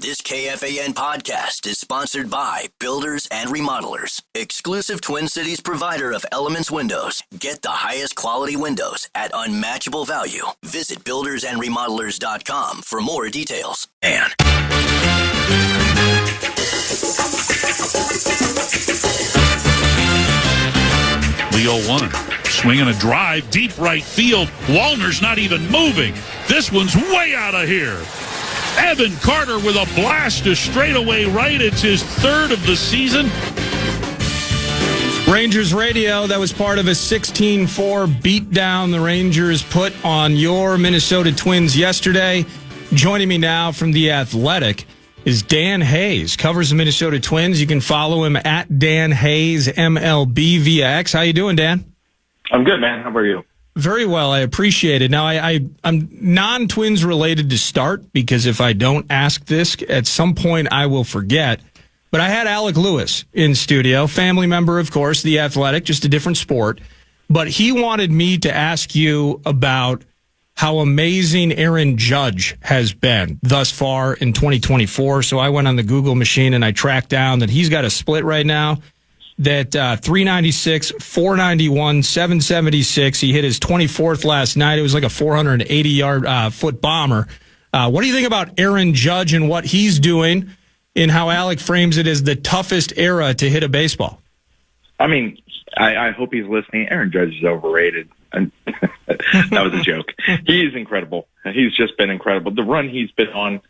This KFAN podcast is sponsored by Builders and Remodelers, exclusive Twin Cities provider of Elements Windows. Get the highest quality windows at unmatchable value. Visit buildersandremodelers.com for more details. And the 0-1. Swinging a drive, deep right field. Wallner's not even moving. This one's way out of here. Evan Carter with a blast to straightaway right. It's his third of the season. Rangers radio, that was part of a 16-4 beatdown the Rangers put on your Minnesota Twins yesterday. Joining me now from The Athletic is Dan Hayes, covers the Minnesota Twins. You can follow him at Dan Hayes, MLB via X. How you doing, Dan? I'm good, man. How about you? Very well. I appreciate it. Now, I'm non-Twins related to start because if I don't ask this, at some point I will forget. But I had Alec Lewis in studio, family member, of course, The Athletic, just a different sport. But he wanted me to ask you about how amazing Aaron Judge has been thus far in 2024. So I went on the Google machine and I tracked down that he's got a split right now. That 396, 491, 776. He hit his 24th last night. It was like a 480-yard foot bomber. What do you think about Aaron Judge and what he's doing and how Alec frames it as the toughest era to hit a baseball? I mean, I hope he's listening. Aaron Judge is overrated. That was a joke. He's incredible. He's just been incredible. The run he's been on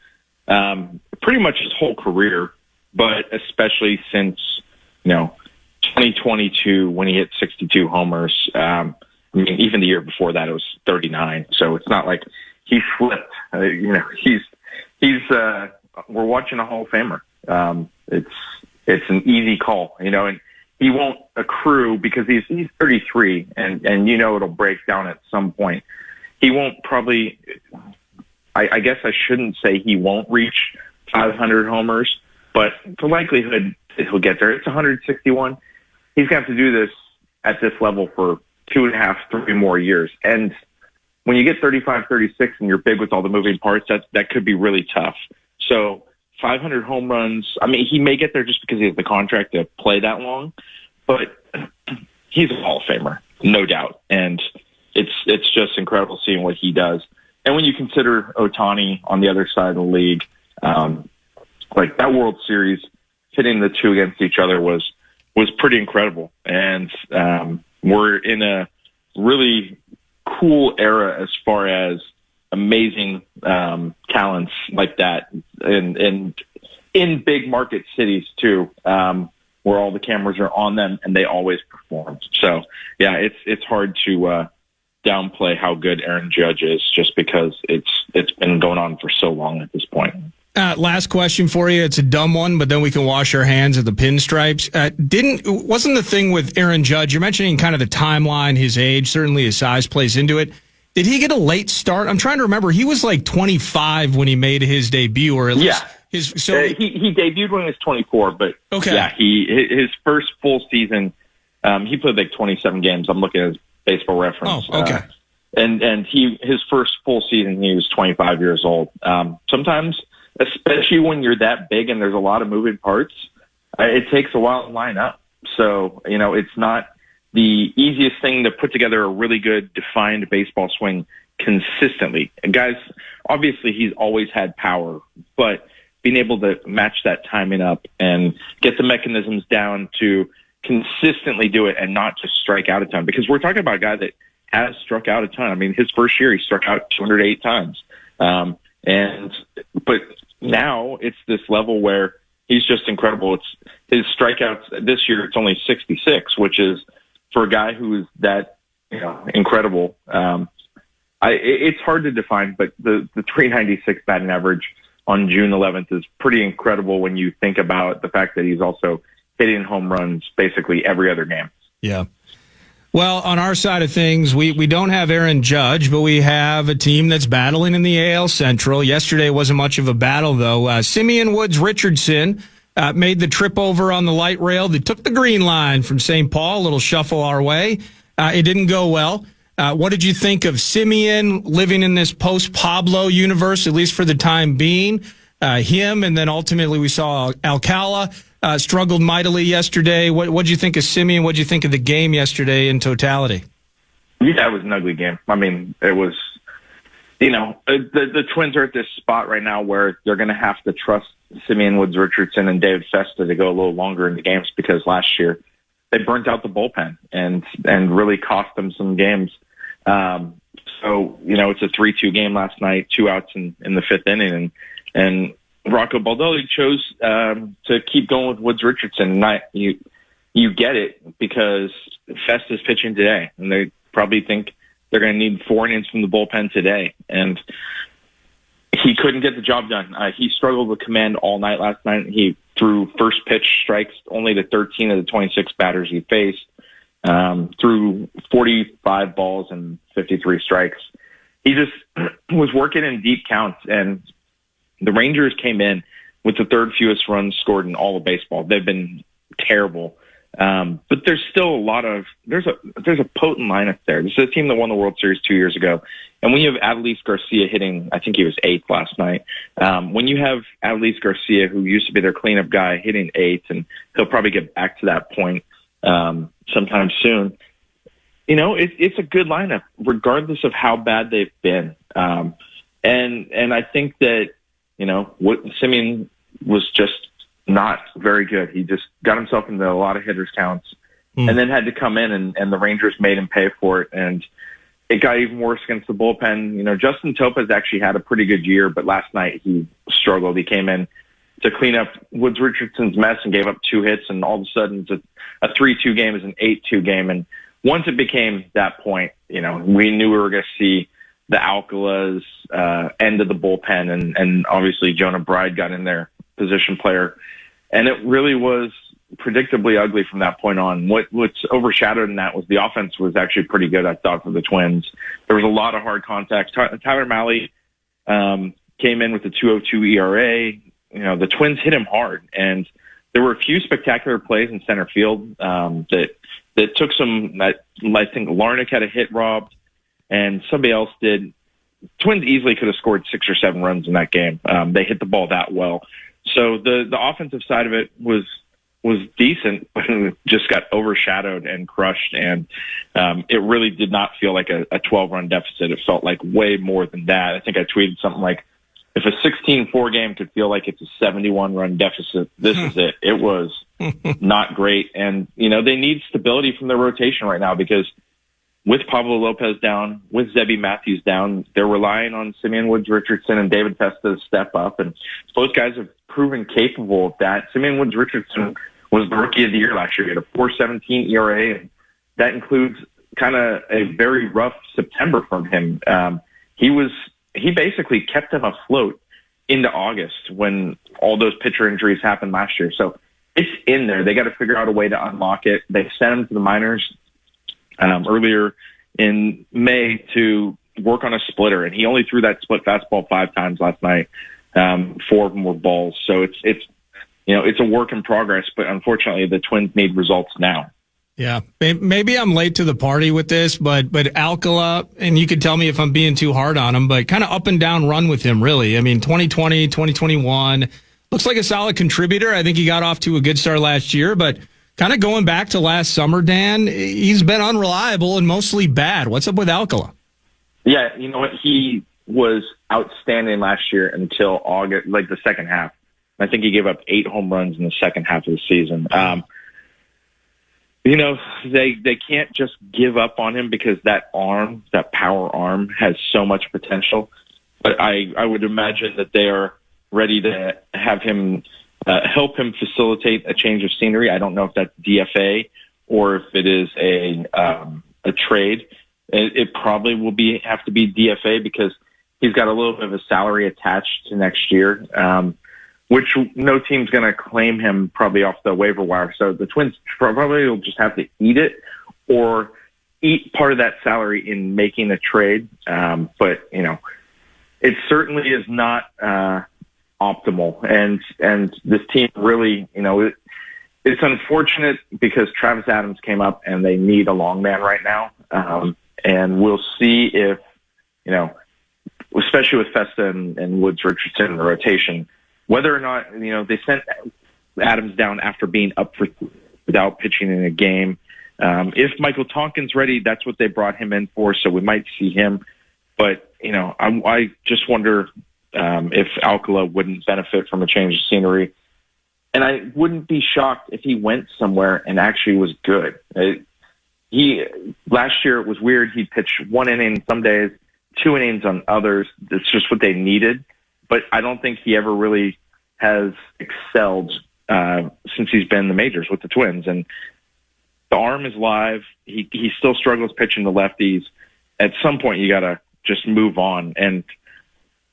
pretty much his whole career, but especially since, 2022 when he hit 62 homers. I mean, even the year before that, it was 39. So it's not like he flipped. We're watching a Hall of Famer. It's an easy call, and he won't accrue because he's 33 and it'll break down at some point. He won't probably, I guess I shouldn't say he won't reach 500 homers, but the likelihood he'll get there. It's 161. He's going to have to do this at this level for 2.5, 3 more years. And when you get 35, 36 and you're big with all the moving parts, that could be really tough. So 500 home runs, I mean, he may get there just because he has the contract to play that long, but he's a Hall of Famer, no doubt. And it's just incredible seeing what he does. And when you consider Ohtani on the other side of the league, like that World Series, hitting the two against each other was pretty incredible. And we're in a really cool era as far as amazing talents like that in big market cities too, where all the cameras are on them and they always perform. So yeah, it's hard to downplay how good Aaron Judge is just because it's been going on for so long at this point. Last question for you. It's a dumb one, but then we can wash our hands at the pinstripes. Wasn't the thing with Aaron Judge, you're mentioning kind of the timeline, his age, certainly his size plays into it. Did he get a late start? I'm trying to remember. He was like 25 when he made his debut, or at least he debuted when he was 24, but okay. Yeah, his first full season, he played like 27 games. I'm looking at his Baseball Reference. Oh, okay. And his first full season, he was 25 years old. Sometimes, especially when you're that big and there's a lot of moving parts, it takes a while to line up. So, it's not the easiest thing to put together a really good defined baseball swing consistently. And guys, obviously he's always had power, but being able to match that timing up and get the mechanisms down to consistently do it and not just strike out a ton, because we're talking about a guy that has struck out a ton. I mean, his first year, he struck out 208 times. But now it's this level where he's just incredible. It's his strikeouts this year. It's only 66, which is for a guy who is that, incredible. It's hard to define, but the 396 batting average on June 11th is pretty incredible when you think about the fact that he's also hitting home runs basically every other game. Yeah. Well, on our side of things, we don't have Aaron Judge, but we have a team that's battling in the AL Central. Yesterday wasn't much of a battle, though. Simeon Woods Richardson made the trip over on the light rail. They took the green line from St. Paul, a little shuffle our way. It didn't go well. What did you think of Simeon living in this post-Pablo universe, at least for the time being? him, and then ultimately we saw Alcala struggled mightily yesterday. What did you think of Simeon? What did you think of the game yesterday in totality? Yeah, it was an ugly game. I mean, it was, the Twins are at this spot right now where they're going to have to trust Simeon Woods-Richardson and David Festa to go a little longer in the games, because last year they burnt out the bullpen and really cost them some games. So, it's a 3-2 game last night, 2 outs in the 5th inning, and Rocco Baldelli chose to keep going with Woods-Richardson. You get it, because Festa's pitching today, and they probably think they're going to need 4 innings from the bullpen today, and he couldn't get the job done. He struggled with command all night last night. He threw first pitch strikes only to 13 of the 26 batters he faced, threw 45 balls and 53 strikes. He just was working in deep counts, and the Rangers came in with the 3rd fewest runs scored in all of baseball. They've been terrible. But there's still there's a potent lineup there. This is a team that won the World Series 2 years ago. And when you have Adolis Garcia hitting, I think he was 8th last night. When you have Adolis Garcia, who used to be their cleanup guy, hitting 8th, and he'll probably get back to that point sometime soon. It's a good lineup, regardless of how bad they've been. And I think that, Simeon was just not very good. He just got himself into a lot of hitters counts and then had to come in, and the Rangers made him pay for it. And it got even worse against the bullpen. Justin Topaz actually had a pretty good year, but last night he struggled. He came in to clean up Woods-Richardson's mess and gave up 2 hits, and all of a sudden a 3-2 game is an 8-2 game. And once it became that point, we knew we were going to see the Alcalas end of the bullpen, and obviously Jonah Bride got in there, position player. And it really was predictably ugly from that point on. What's overshadowed in that was the offense was actually pretty good, I thought, for the Twins. There was a lot of hard contacts. Tyler Mahle came in with a 2.02 ERA. The Twins hit him hard, and there were a few spectacular plays in center field that took some. I think Larnach had a hit robbed, and somebody else did. Twins easily could have scored 6 or 7 runs in that game. They hit the ball that well. So the offensive side of it was decent, but it just got overshadowed and crushed. And it really did not feel like a 12-run deficit. It felt like way more than that. I think I tweeted something like, if a 16-4 game could feel like it's a 71-run deficit, this is it. It was not great. And, they need stability from their rotation right now, because with Pablo Lopez down, with Zebby Matthews down, they're relying on Simeon Woods-Richardson and David Festa to step up. And both guys have proven capable of that. Simeon Woods-Richardson was the Rookie of the Year last year. He had a 4.17 ERA, and that includes kind of a very rough September from him. He basically kept them afloat into August when all those pitcher injuries happened last year. So it's in there. They got to figure out a way to unlock it. They sent him to the minors earlier in May to work on a splitter, and he only threw that split fastball 5 times last night. 4 of them were balls. So it's a work in progress, but unfortunately the Twins need results now. Yeah, maybe I'm late to the party with this, but Alcala, and you could tell me if I'm being too hard on him, but kind of up and down run with him, really. I mean, 2020, 2021, looks like a solid contributor. I think he got off to a good start last year, but kind of going back to last summer, Dan, he's been unreliable and mostly bad. What's up with Alcala? Yeah, you know what? He was outstanding last year until August, like the second half. I think he gave up 8 home runs in the second half of the season. They can't just give up on him, because that power arm, has so much potential. But I would imagine that they are ready to have him help him facilitate a change of scenery. I don't know if that's DFA or if it is a trade. It probably will have to be DFA, because he's got a little bit of a salary attached to next year, which no team's going to claim him probably off the waiver wire. So the Twins probably will just have to eat it, or eat part of that salary in making a trade. But it certainly is not optimal. And this team really, it's unfortunate, because Travis Adams came up and they need a long man right now. And we'll see if, especially with Festa and Woods-Richardson in the rotation, whether or not, they sent Adams down after being up for without pitching in a game. If Michael Tonkin's ready, that's what they brought him in for, so we might see him. But, I just wonder if Alcala wouldn't benefit from a change of scenery. And I wouldn't be shocked if he went somewhere and actually was good. Last year it was weird. He pitched 1 inning some days, 2 innings on others. That's just what they needed. But I don't think he ever really has excelled since he's been in the majors with the Twins. And the arm is live. He still struggles pitching the lefties. At some point, you got to just move on. And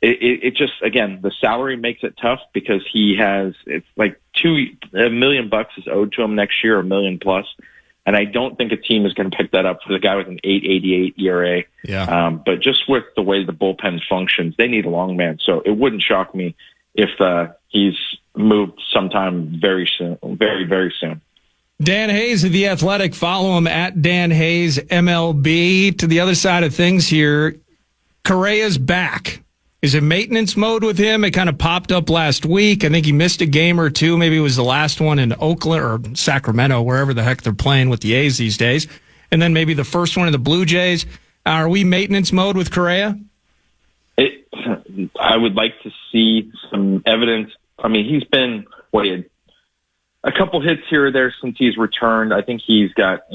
it just, again, the salary makes it tough because it's like $1 million is owed to him next year, $1 million plus. And I don't think a team is going to pick that up for the guy with an 8.88 ERA. Yeah. But just with the way the bullpen functions, they need a long man. So it wouldn't shock me if he's moved sometime very soon, very, very soon. Dan Hayes of The Athletic. Follow him at Dan Hayes MLB. To the other side of things here, Correa's back. Is it maintenance mode with him? It kind of popped up last week. I think he missed a game or two. Maybe it was the last one in Oakland or Sacramento, wherever the heck they're playing with the A's these days. And then maybe the first one in the Blue Jays. Are we maintenance mode with Correa? I would like to see some evidence. I mean, he's been a couple hits here or there since he's returned. I think he's got,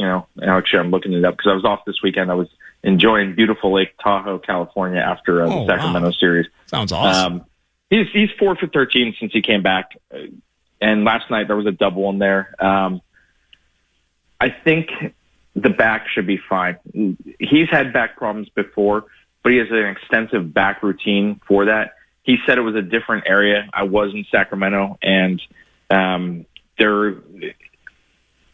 actually I'm looking it up because I was off this weekend. I was enjoying beautiful Lake Tahoe, California after the Sacramento series. Sounds awesome. He's 4 for 13 since he came back. And last night there was a double in there. I think the back should be fine. He's had back problems before, but he has an extensive back routine for that. He said it was a different area. I was in Sacramento, and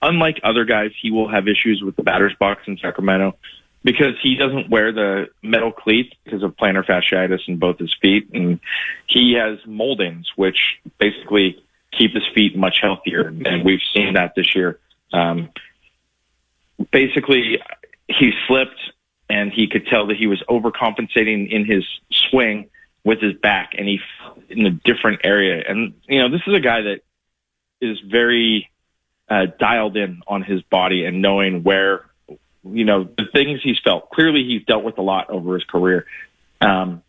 unlike other guys, he will have issues with the batter's box in Sacramento because he doesn't wear the metal cleats because of plantar fasciitis in both his feet. And he has moldings, which basically keep his feet much healthier. And we've seen that this year. Basically, he slipped, and he could tell that he was overcompensating in his swing with his back, and he in a different area. And, this is a guy that is very dialed in on his body and knowing where, the things he's felt. Clearly, he's dealt with a lot over his career.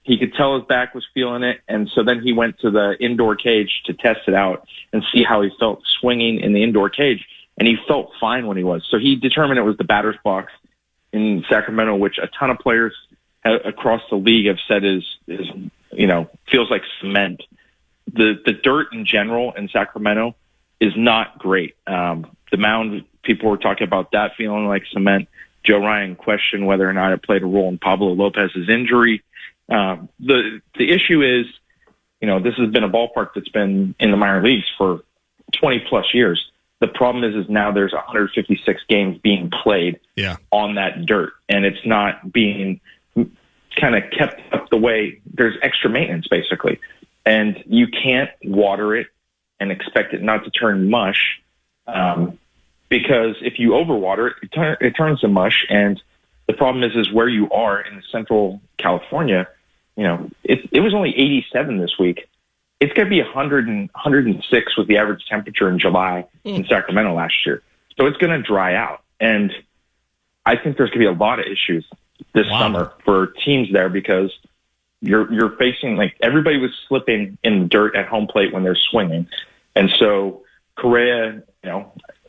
He could tell his back was feeling it, and so then he went to the indoor cage to test it out and see how he felt swinging in the indoor cage, and he felt fine when he was. So he determined it was the batter's box in Sacramento, which a ton of players across the league have said is feels like cement. The dirt in general in Sacramento is not great. The mound, people were talking about that feeling like cement. Joe Ryan questioned whether or not it played a role in Pablo Lopez's injury. The issue is, this has been a ballpark that's been in the minor leagues for 20 plus years. The problem is now there's 156 games being played on that dirt, and it's not being kind of kept up the way. There's extra maintenance basically, and you can't water it and expect it not to turn mush, because if you overwater it, it turns to mush. And the problem is where you are in Central California. It was only 87 this week. It's going to be 106 was the average temperature in July in Sacramento last year. So it's going to dry out. And I think there's going to be a lot of issues this summer for teams there because you're facing, like, everybody was slipping in the dirt at home plate when they're swinging. And so Correa,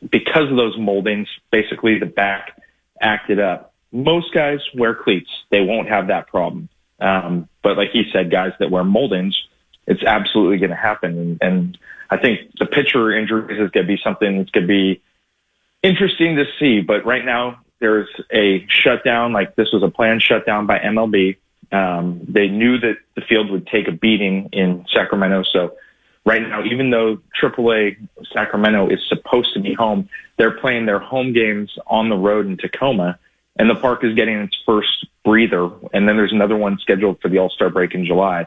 because of those moldings, basically the back acted up. Most guys wear cleats. They won't have that problem. But like he said, guys that wear moldings, it's absolutely going to happen. And I think the pitcher injuries is going to be something that's going to be interesting to see. But right now there's a shutdown. Like, this was a planned shutdown by MLB. They knew that the field would take a beating in Sacramento. So right now, even though AAA Sacramento is supposed to be home, they're playing their home games on the road in Tacoma, and the park is getting its first breather. And then there's another one scheduled for the All-Star break in July.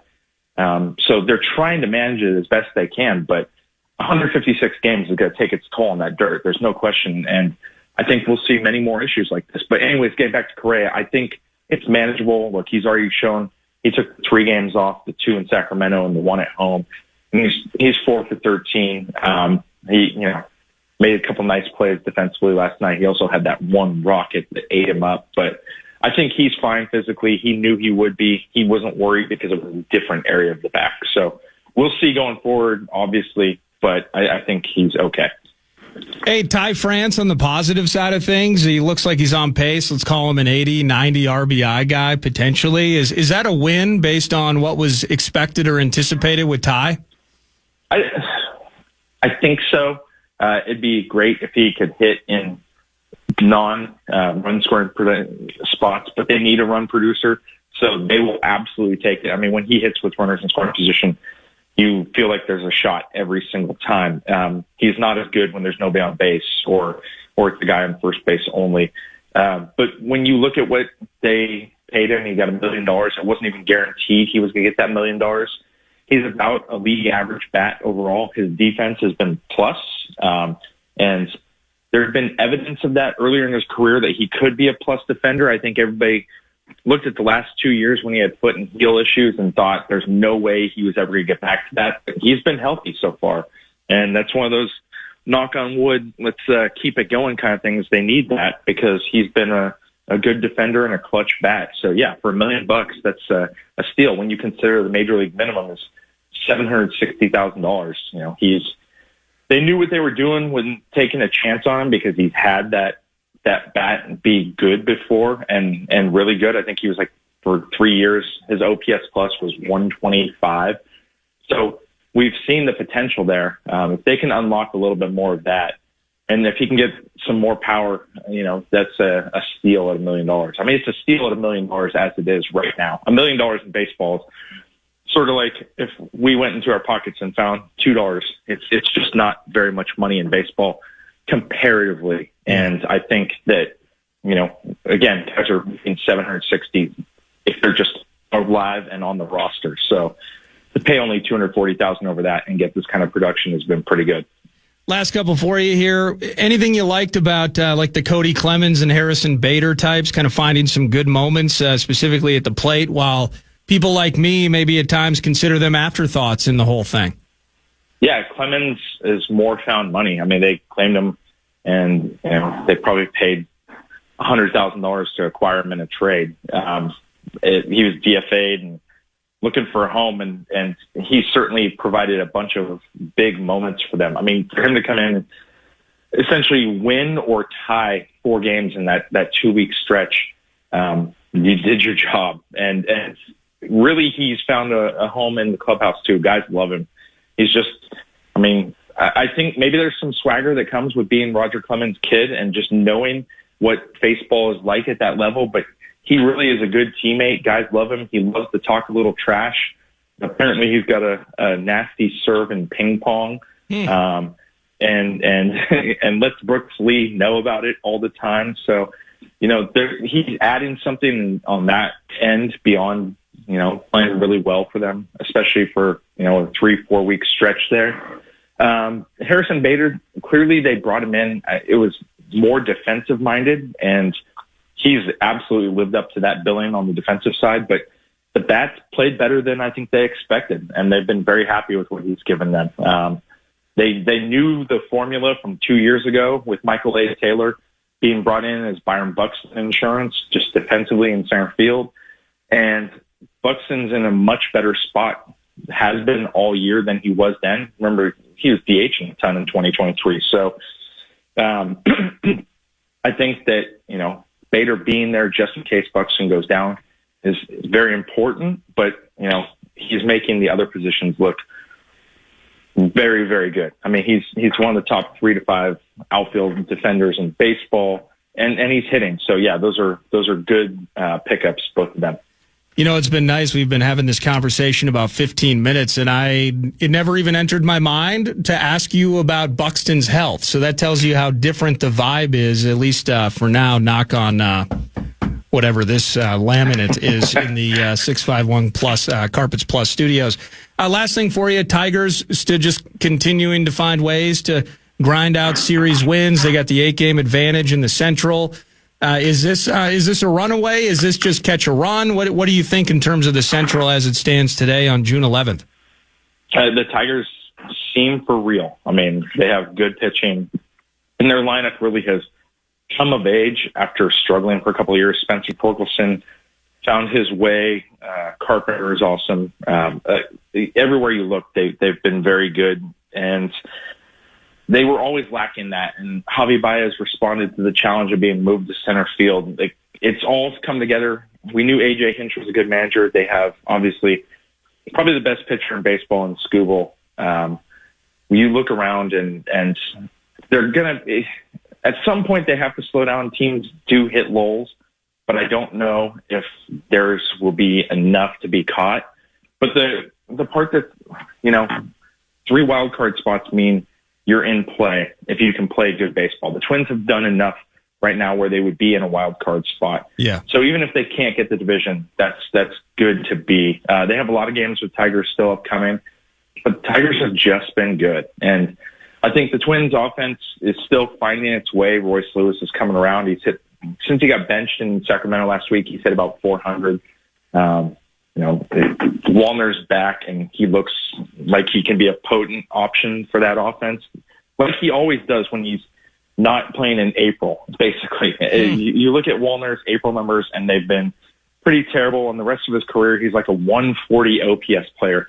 So they're trying to manage it as best they can, but 156 games is going to take its toll on that dirt. There's no question. And I think we'll see many more issues like this. But anyways, getting back to Correa, I think it's manageable. Look, he's already shown he took 3 games off, the 2 in Sacramento and the 1 at home. He's 4 for 13. He made a couple nice plays defensively last night. He also had that one rocket that ate him up, but I think he's fine physically. He knew he would be. He wasn't worried because it was a different area of the back. So we'll see going forward, obviously, but I think he's okay. Hey, Ty France on the positive side of things, he looks like he's on pace. Let's call him an 80, 90 RBI guy potentially. Is that a win based on what was expected or anticipated with Ty? I think so. It'd be great if he could hit in non-run scoring spots, but they need a run producer, so they will absolutely take it. I mean, when he hits with runners in scoring position, you feel like there's a shot every single time. He's not as good when there's nobody on base or it's the guy on first base only. But when you look at what they paid him, he got $1 million. It wasn't even guaranteed he was going to get that $1 million. He's about a league average bat overall. His defense has been plus. And there had been evidence of that earlier in his career that he could be a plus defender. I think everybody looked at the last 2 years when he had foot and heel issues and thought there's no way he was ever going to get back to that. But he's been healthy so far. And that's one of those knock on wood, let's keep it going kind of things. They need that because he's been a good defender and a clutch bat. So yeah, for $1 million, that's a steal when you consider the major league minimum is $760,000. They knew what they were doing when taking a chance on him because he's had that bat be good before and really good. I think he was like for 3 years, his OPS plus was 125. So we've seen the potential there. If they can unlock a little bit more of that, and if he can get some more power, that's a steal at $1 million. I mean, it's a steal at $1 million as it is right now. $1 million in baseball is sort of like if we went into our pockets and found $2. It's just not very much money in baseball comparatively. And I think that, again, guys are making 760 if they're just alive and on the roster. So to pay only $240,000 over that and get this kind of production has been pretty good. Last couple for you here. Anything you liked about like the Cody Clemens and Harrison Bader types, kind of finding some good moments, specifically at the plate, while people like me maybe at times consider them afterthoughts in the whole thing? Yeah, Clemens is more found money. I mean, they claimed him, and they probably paid $100,000 to acquire him in a trade. He was DFA'd and looking for a home, and he certainly provided a bunch of big moments for them. I mean, for him to come in, essentially win or tie 4 games in that 2-week stretch, you did your job, and really he's found a home in the clubhouse too. Guys love him. He's just, I think maybe there's some swagger that comes with being Roger Clemens' kid and just knowing what baseball is like at that level, but he really is a good teammate. Guys love him. He loves to talk a little trash. Apparently he's got a nasty serve in ping pong. And lets Brooks Lee know about it all the time. So, he's adding something on that end beyond, playing really well for them, especially for, a 3-4 week stretch there. Harrison Bader, clearly they brought him in. It was more defensive minded, and he's absolutely lived up to that billing on the defensive side, but the bats played better than I think they expected, and they've been very happy with what he's given them. They knew the formula from 2 years ago with Michael A. Taylor being brought in as Byron Buxton insurance, just defensively in center field. And Buxton's in a much better spot, has been all year than he was then. Remember, he was DHing a ton in 2023. So I think that, Bader being there just in case Buxton goes down is very important, but, he's making the other positions look very, very good. I mean, he's one of the top 3 to 5 outfield defenders in baseball, and he's hitting. So yeah, those are good pickups, both of them. It's been nice. We've been having this conversation about 15 minutes, and it never even entered my mind to ask you about Buxton's health. So that tells you how different the vibe is, at least for now, knock on whatever this laminate is in the 651 Plus Carpets Plus studios. Last thing for you, Tigers still just continuing to find ways to grind out series wins. They got the 8-game advantage in the Central. Is this a runaway? Is this just catch a run? What do you think in terms of the Central as it stands today on June 11th? The Tigers seem for real. I mean, they have good pitching, and their lineup really has come of age after struggling for a couple of years. Spencer Torkelson found his way. Carpenter is awesome. Everywhere you look, they've been very good, and they were always lacking that. And Javi Baez responded to the challenge of being moved to center field. It's all come together. We knew A.J. Hinch was a good manager. They have, obviously, probably the best pitcher in baseball in Skubal. You look around, and they're going to – at some point they have to slow down. Teams do hit lulls, but I don't know if theirs will be enough to be caught. But the part that, 3 wild card spots mean you're in play if you can play good baseball. The Twins have done enough right now where they would be in a wild card spot. Yeah. So even if they can't get the division, that's good to be. They have a lot of games with Tigers still upcoming, but the Tigers have just been good. And I think the Twins offense is still finding its way. Royce Lewis is coming around. He's hit, since he got benched in Sacramento last week, he's hit about 400. Wallner's back, and he looks like he can be a potent option for that offense, like he always does when he's not playing in April, basically. You look at Wallner's April numbers, and they've been pretty terrible. And the rest of his career, he's like a 140 OPS player.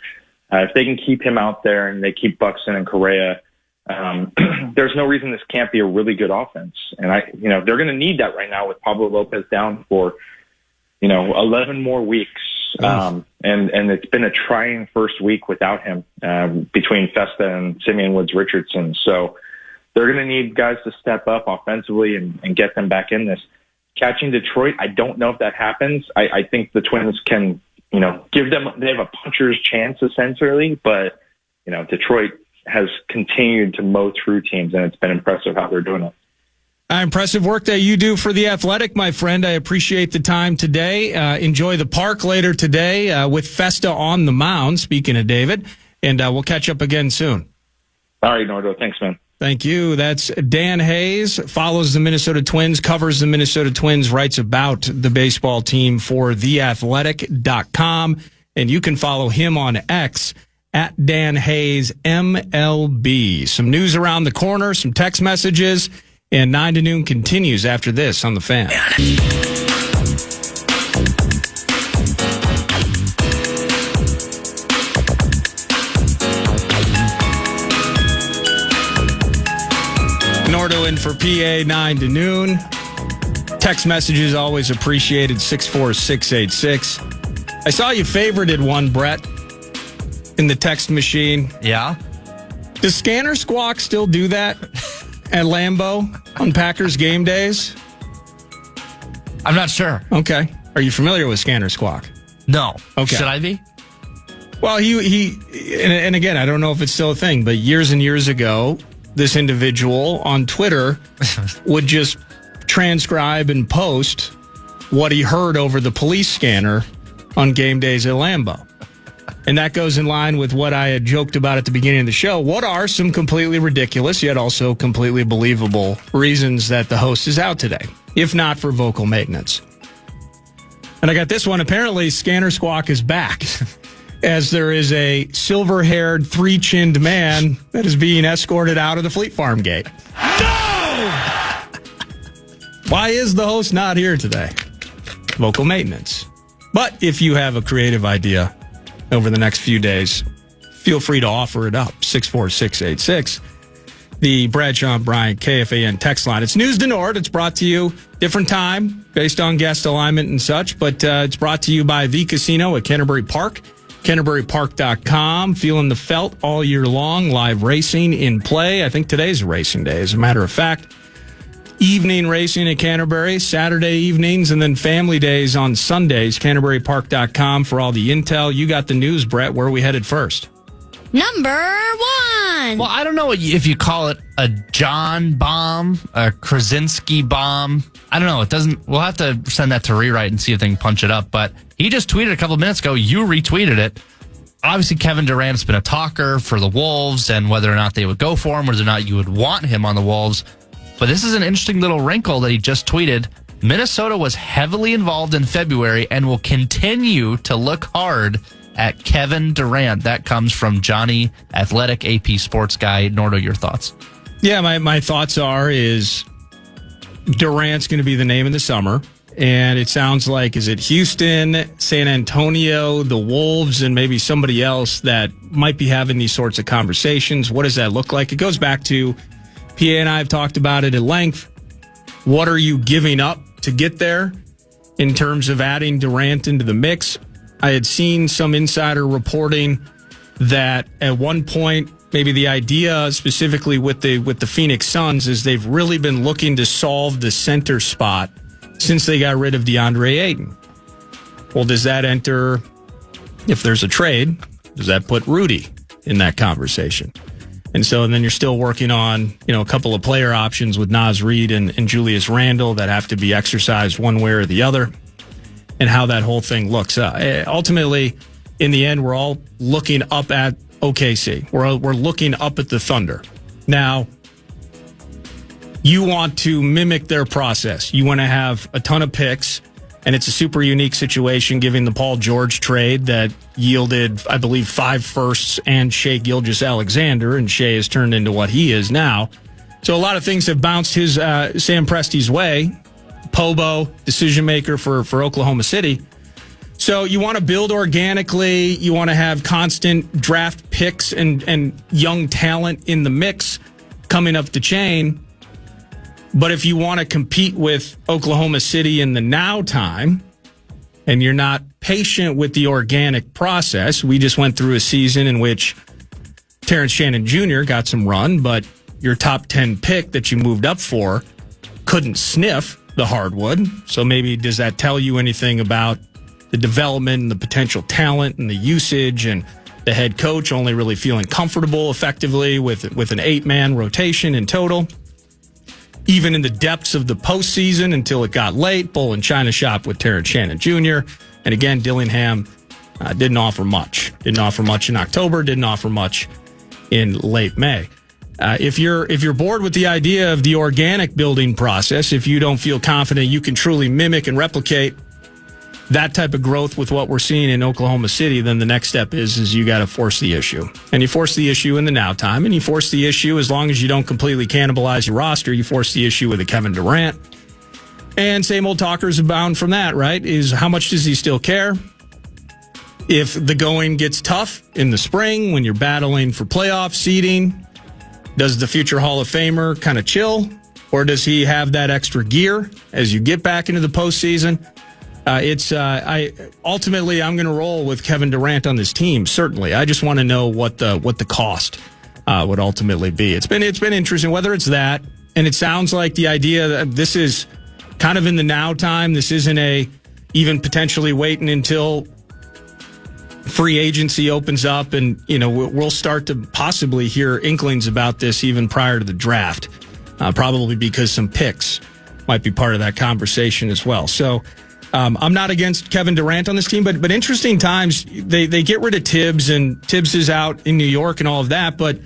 If they can keep him out there and they keep Buxton and Correa, there's no reason this can't be a really good offense. And they're going to need that right now with Pablo Lopez down for, 11 more weeks. And it's been a trying first week without him, between Festa and Simeon Woods Richardson. So they're going to need guys to step up offensively and get them back in this. Catching Detroit, I don't know if that happens. I think the Twins can, give them, they have a puncher's chance essentially, but, Detroit has continued to mow through teams, and it's been impressive how they're doing it. Impressive work that you do for The Athletic, my friend. I appreciate the time today. Enjoy the park later today with Festa on the mound, speaking of David, and we'll catch up again soon. All right, Nordo. Thanks, man. Thank you. That's Dan Hayes, follows the Minnesota Twins, covers the Minnesota Twins, writes about the baseball team for theathletic.com, and you can follow him on X at Dan Hayes MLB. Some news around the corner, some text messages, and 9 to noon continues after this on The Fan. Nordo in for PA 9 to noon. Text messages always appreciated, 64686. I saw you favorited one, Brett, in the text machine. Yeah? Does Scanner Squawk still do that at Lambeau on Packers game days? I'm not sure. Okay. Are you familiar with Scanner Squawk? No. Okay. Should I be? Well, and again, I don't know if it's still a thing, but years and years ago, this individual on Twitter would just transcribe and post what he heard over the police scanner on game days at Lambeau. And that goes in line with what I had joked about at the beginning of the show. What are some completely ridiculous, yet also completely believable reasons that the host is out today, if not for vocal maintenance? And I got this one. Apparently, Scanner Squawk is back, as there is a silver-haired, three-chinned man that is being escorted out of the Fleet Farm gate. No! Why is the host not here today? Vocal maintenance. But if you have a creative idea over the next few days, feel free to offer it up. 64686. The Bradshaw and Bryant KFAN text line. It's News to Nord. It's brought to you different time based on guest alignment and such, but it's brought to you by The Casino at Canterbury Park. CanterburyPark.com. Feeling the felt all year long. Live racing in play. I think today's a racing day, as a matter of fact. Evening racing at Canterbury, Saturday evenings, and then family days on Sundays. CanterburyPark.com for all the intel. You got the news, Brett. Where are we headed first? Number 1. Well, I don't know if you call it a John bomb, a Krasinski bomb. I don't know. It doesn't. We'll have to send that to Rewrite and see if they can punch it up. But he just tweeted a couple of minutes ago. You retweeted it. Obviously, Kevin Durant's been a talker for the Wolves, and whether or not they would go for him, whether or not you would want him on the Wolves. But this is an interesting little wrinkle that he just tweeted. Minnesota was heavily involved in February and will continue to look hard at Kevin Durant. That comes from Johnny, Athletic AP Sports Guy. Nordo, your thoughts? Yeah, my thoughts is Durant's going to be the name in the summer. And it sounds like, is it Houston, San Antonio, the Wolves, and maybe somebody else that might be having these sorts of conversations? What does that look like? It goes back to, PA and I have talked about it at length. What are you giving up to get there in terms of adding Durant into the mix? I had seen some insider reporting that at one point, maybe the idea specifically with the Phoenix Suns is they've really been looking to solve the center spot since they got rid of DeAndre Ayton. Well, does that enter, if there's a trade, does that put Rudy in that conversation? And then you're still working on, a couple of player options with Naz Reid and Julius Randle that have to be exercised one way or the other, and how that whole thing looks. Ultimately, in the end, we're all looking up at OKC. We're looking up at the Thunder. Now, you want to mimic their process. You want to have a ton of picks, and it's a super unique situation given the Paul George trade that yielded, I believe, 5 firsts and Shai Gilgeous-Alexander, and Shai has turned into what he is now. So a lot of things have bounced his Sam Presti's way. Pobo, decision maker for Oklahoma City. So you want to build organically. You want to have constant draft picks and young talent in the mix coming up the chain. But if you want to compete with Oklahoma City in the now time, and you're not patient with the organic process, we just went through a season in which Terrence Shannon Jr. got some run, but your top 10 pick that you moved up for couldn't sniff the hardwood. So maybe does that tell you anything about the development and the potential talent and the usage and the head coach only really feeling comfortable effectively with an 8-man rotation in total? Even in the depths of the postseason until it got late, bull and china shop with Terrence Shannon Jr. And again, Dillingham didn't offer much. Didn't offer much in October, didn't offer much in late May. If you're bored with the idea of the organic building process, if you don't feel confident you can truly mimic and replicate that type of growth with what we're seeing in Oklahoma City, then the next step is you got to force the issue. And you force the issue in the now time, and you force the issue as long as you don't completely cannibalize your roster. You force the issue with a Kevin Durant. And same old talkers abound from that, right? Is how much does he still care? If the going gets tough in the spring when you're battling for playoff seeding, does the future Hall of Famer kind of chill? Or does he have that extra gear as you get back into the postseason? Ultimately I'm going to roll with Kevin Durant on this team. Certainly, I just want to know what the cost would ultimately be. It's been interesting whether it's that, and it sounds like the idea that this is kind of in the now time. This isn't even potentially waiting until free agency opens up, and we'll start to possibly hear inklings about this even prior to the draft. Probably because some picks might be part of that conversation as well. So. I'm not against Kevin Durant on this team, but interesting times. They get rid of Tibbs, and Tibbs is out in New York and all of that. But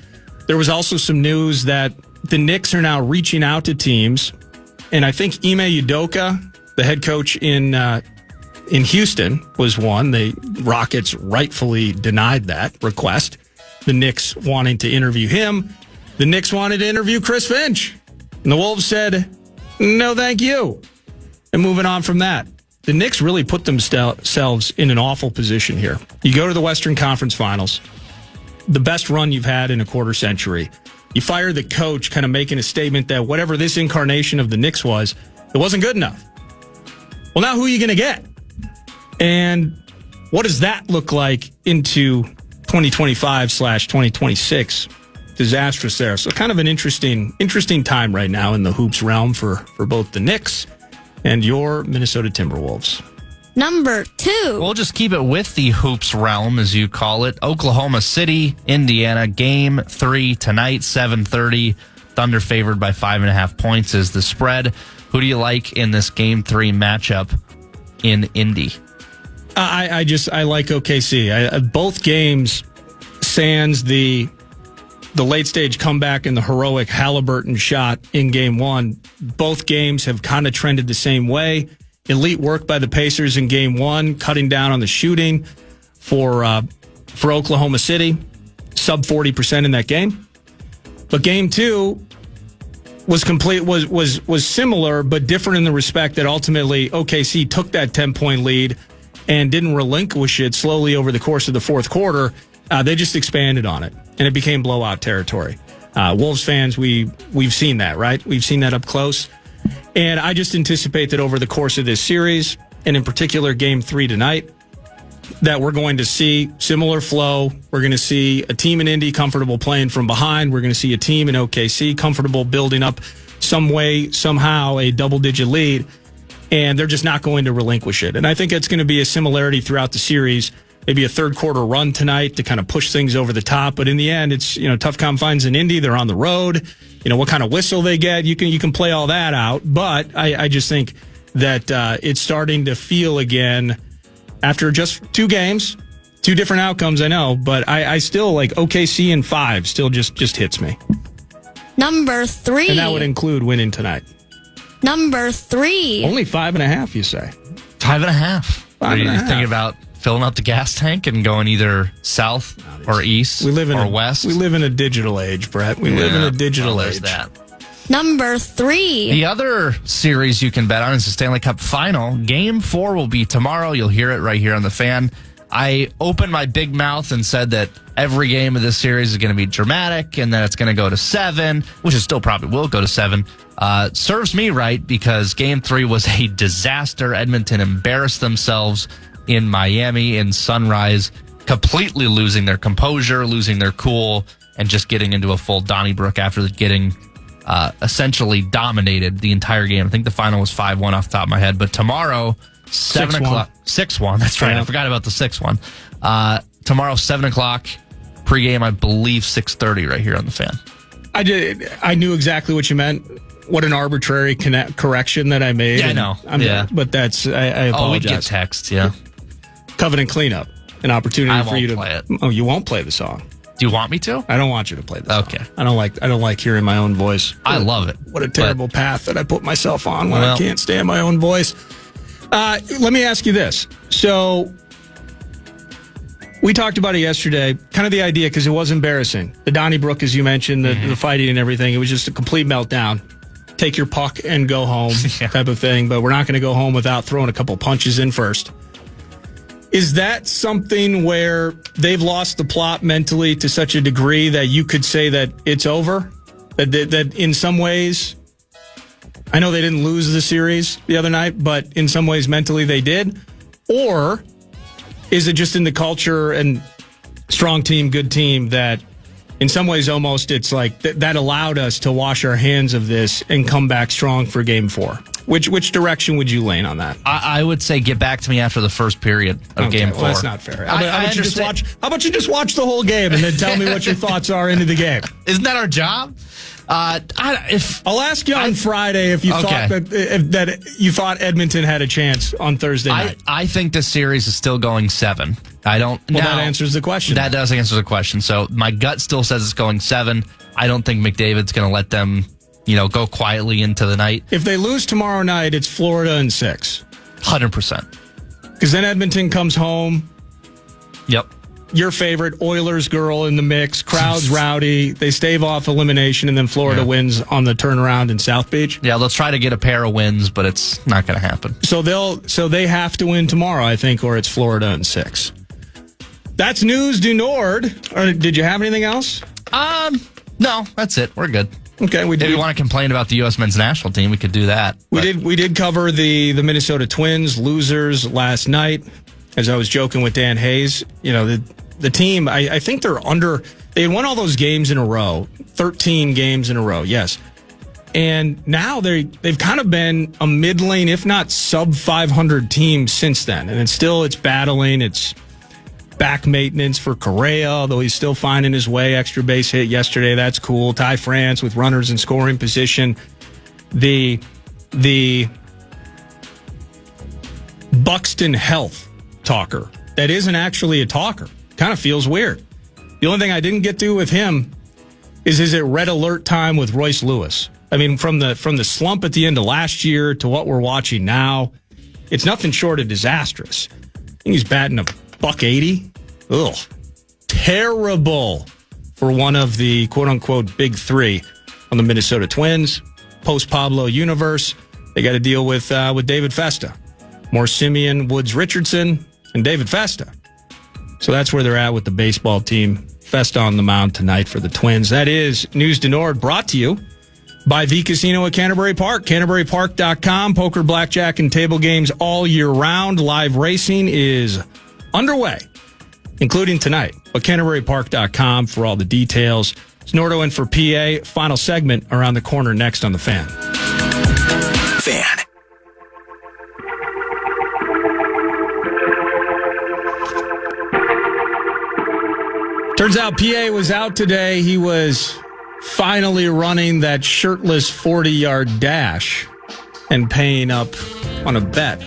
there was also some news that the Knicks are now reaching out to teams, and I think Ime Udoka, the head coach in Houston, was one. The Rockets rightfully denied that request. The Knicks wanting to interview him. The Knicks wanted to interview Chris Finch, and the Wolves said, "No, thank you." And moving on from that. The Knicks really put themselves in an awful position here. You go to the Western Conference Finals, the best run you've had in a quarter century. You fire the coach, kind of making a statement that whatever this incarnation of the Knicks was, it wasn't good enough. Well, now who are you going to get? And what does that look like into 2025/2026? Disastrous there. So kind of an interesting time right now in the hoops realm for both the Knicks and your Minnesota Timberwolves. Number 2. We'll just keep it with the hoops realm, as you call it. Oklahoma City, Indiana, Game 3 tonight, 7:30. Thunder favored by 5.5 points is the spread. Who do you like in this Game 3 matchup in Indy? I like OKC. Both games, sans the late stage comeback and the heroic Halliburton shot in Game 1, both games have kind of trended the same way. Elite work by the Pacers in Game 1, cutting down on the shooting, for Oklahoma City, sub 40% in that game. But game 2 was similar, but different in the respect that ultimately OKC took that 10-point lead and didn't relinquish it slowly over the course of the fourth quarter. They just expanded on it, and it became blowout territory. Wolves fans, we've seen that, right? We've seen that up close. And I just anticipate that over the course of this series, and in particular Game 3 tonight, that we're going to see similar flow. We're going to see a team in Indy comfortable playing from behind. We're going to see a team in OKC comfortable building up some way, somehow, a double-digit lead. And they're just not going to relinquish it. And I think it's going to be a similarity throughout the series. Maybe a third quarter run tonight to kind of push things over the top. But in the end, it's, tough confines in Indy. They're on the road. What kind of whistle they get, you can play all that out. But I just think that it's starting to feel again, after just 2 games, 2 different outcomes, I know. But I still like OKC in 5 still just hits me. Number 3. And that would include winning tonight. Number 3. Only 5.5, you say? 5.5. Are you 5.5. thinking about filling up the gas tank and going either south or east or west? We live in a digital age, Brett. We live in a digital age. That. Number 3. The other series you can bet on is the Stanley Cup Final. Game 4 will be tomorrow. You'll hear it right here on the Fan. I opened my big mouth and said that every game of this series is going to be dramatic and that it's going to go to 7, which it still probably will go to 7. Serves me right because Game 3 was a disaster. Edmonton embarrassed themselves in Miami in Sunrise, completely losing their composure, losing their cool, and just getting into a full Donnybrook after getting essentially dominated the entire game. I think the final was 5-1 off the top of my head. But tomorrow, 7 o'clock. 6-1. That's right. Yeah. I forgot about the 6-1. Tomorrow, 7 o'clock. Pregame, I believe, 6:30 right here on the Fan. I knew exactly what you meant. What an arbitrary correction that I made. Yeah, I know. But that's, I apologize. Oh, we get texts, yeah. Covenant cleanup. An opportunity for you to play it. Oh, you won't play the song. Do you want me to? I don't want you to play the song. Okay. I don't like hearing my own voice. I love it. What a terrible path that I put myself on when I can't stand my own voice. Let me ask you this. So we talked about it yesterday, kind of the idea, because it was embarrassing. The Donnybrook, as you mentioned, the fighting and everything, it was just a complete meltdown. Take your puck and go home type of thing. But we're not going to go home without throwing a couple punches in first. Is that something where they've lost the plot mentally to such a degree that you could say that it's over? That in some ways, I know they didn't lose the series the other night, but in some ways mentally they did? Or is it just in the culture and strong team, good team that in some ways almost it's like that allowed us to wash our hands of this and come back strong for Game 4? Which direction would you lean on that? I would say get back to me after the first period of Game 4. Well, that's not fair. How about you just watch the whole game and then tell me what your thoughts are into the game? Isn't that our job? I'll ask you on Friday if you thought that you thought Edmonton had a chance on Thursday night. I think this series is still going 7. I don't. Well, that answers the question. That does answer the question. So my gut still says it's going 7. I don't think McDavid's going to let them, go quietly into the night. If they lose tomorrow night, it's Florida in 6. 100%. Because then Edmonton comes home. Yep. Your favorite Oilers girl in the mix. Crowd's rowdy. They stave off elimination, and then Florida wins on the turnaround in South Beach. Yeah, they'll try to get a pair of wins, but it's not going to happen. So they have to win tomorrow, I think, or it's Florida in 6. That's news du Nord. Or did you have anything else? No, that's it. We're good. Okay, if you want to complain about the U.S. men's national team, we could do that. We did cover the Minnesota Twins losers last night. As I was joking with Dan Hayes, the team, I think they had won all those games in a row, 13 games in a row, yes. And now they've kind of been a mid-lane, if not sub-500 team since then. And it's battling, it's back maintenance for Correa, although he's still finding his way. Extra base hit yesterday, that's cool. Ty France with runners in scoring position. The Buxton Health talker that isn't actually a talker. Kind of feels weird. The only thing I didn't get to with him is it red alert time with Royce Lewis? I mean, from the slump at the end of last year to what we're watching now, it's nothing short of disastrous. I think he's batting $180 Ugh. Terrible for one of the quote-unquote big three on the Minnesota Twins. Post-Pablo universe, they got to deal with David Festa. More Simeon, Woods Richardson, and David Festa. So that's where they're at with the baseball team. Festa on the mound tonight for the Twins. That is News to Nord, brought to you by the Casino at Canterbury Park. CanterburyPark.com. Poker, blackjack, and table games all year round. Live racing is underway, including tonight. But CanterburyPark.com for all the details. It's Nordo in for PA. Final segment around the corner next on The Fan. Fan. Turns out PA was out today. He was finally running that shirtless 40-yard dash and paying up on a bet.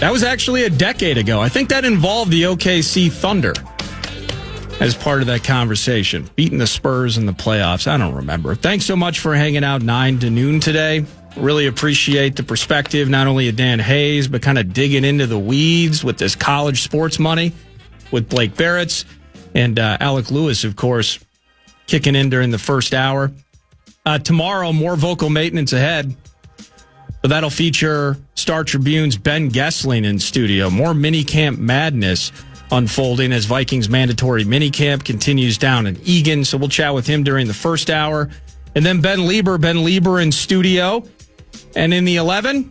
That was actually a decade ago. I think that involved the OKC Thunder as part of that conversation. Beating the Spurs in the playoffs. I don't remember. Thanks so much for hanging out 9 to noon today. Really appreciate the perspective, not only of Dan Hayes, but kind of digging into the weeds with this college sports money with Blake Barrett's and Alec Lewis, of course, kicking in during the first hour. Tomorrow, more vocal maintenance ahead. So that'll feature Star Tribune's Ben Gessling in studio. More minicamp madness unfolding as Vikings mandatory minicamp continues down in Eagan. So we'll chat with him during the first hour. And then Ben Lieber in studio. And in the 11,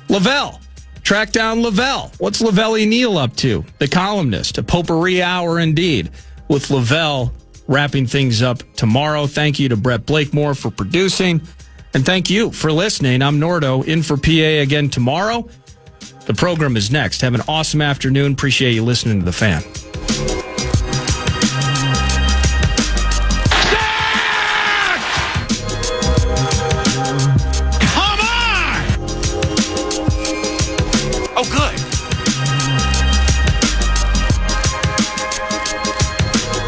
Lavelle. Track down Lavelle. What's Lavelle Neal up to? The columnist. A potpourri hour indeed, with Lavelle wrapping things up tomorrow. Thank you to Brett Blakemore for producing. And thank you for listening. I'm Nordo, in for PA again tomorrow. The program is next. Have an awesome afternoon. Appreciate you listening to The Fan. Come on! Oh, good.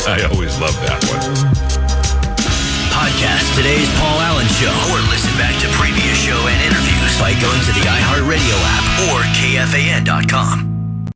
I always love that one. Podcast today's Paul Allen Show, or listen back to previous show and interviews by going to the iHeartRadio app or KFAN.com.